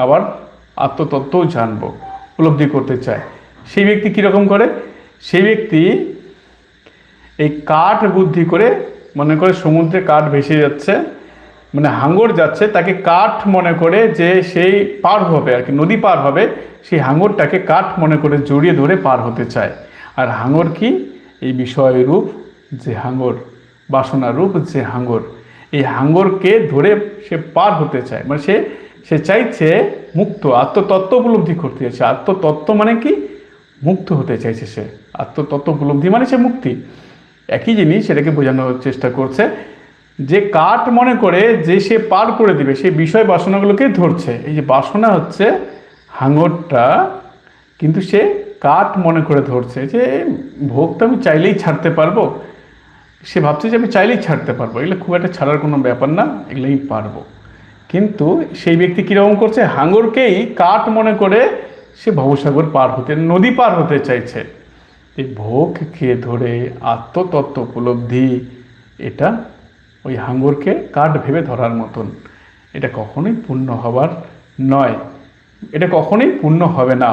আবার আত্মতত্ত্বও জানবো, উপলব্ধি করতে চায়। সেই ব্যক্তি কীরকম করে? সেই ব্যক্তি এই কাঠ বুদ্ধি করে মনে করে সমুদ্রে কাঠ ভেসে যাচ্ছে, মানে হাঙর যাচ্ছে, তাকে কাঠ মনে করে যে সেই পার হবে আর কি, নদী পার হবে, সেই হাঙরটাকে কাঠ মনে করে জড়িয়ে ধরে পার হতে চায়। আর হাঙর কি? এই বিষয় রূপ যে হাঙর, বাসনা রূপ যে হাঙর, এই হাঙরকে ধরে সে পার হতে চায়। মানে সে সে চাইছে মুক্ত, আত্মতত্ত্ব উপলব্ধি করতে চাইছে। আত্মতত্ত্ব মানে কি? মুক্ত হতে চাইছে সে। আত্মতত্ত্ব উপলব্ধি মানে সে মুক্তি, একই জিনিস। সেটাকে বোঝানোর চেষ্টা করছে যে কাঠ মনে করে যে সে পার করে দিবে, সেই বিষয় বাসনাগুলোকে ধরছে। এই যে বাসনা হচ্ছে হাঙরটা, কিন্তু সে কাঠ মনে করে ধরছে যে ভোগ তো আমি চাইলেই ছাড়তে পারবো। সে ভাবছে যে আমি চাইলেই ছাড়তে পারবো, এগুলো খুব একটা ছাড়ার কোনো ব্যাপার না, এগুলো আমি পারবো। কিন্তু সেই ব্যক্তি কীরকম করছে? হাঙরকেই কাঠ মনে করে সে ভবসাগর পার হতে, নদী পার হতে চাইছে। এই ভোগকে ধরে আত্মতত্ত্ব উপলব্ধি, এটা ওই হাঙরকে কাঠ ভেবে ধরার মতন। এটা কখনোই পূর্ণ হবার নয়, এটা কখনোই পূর্ণ হবে না।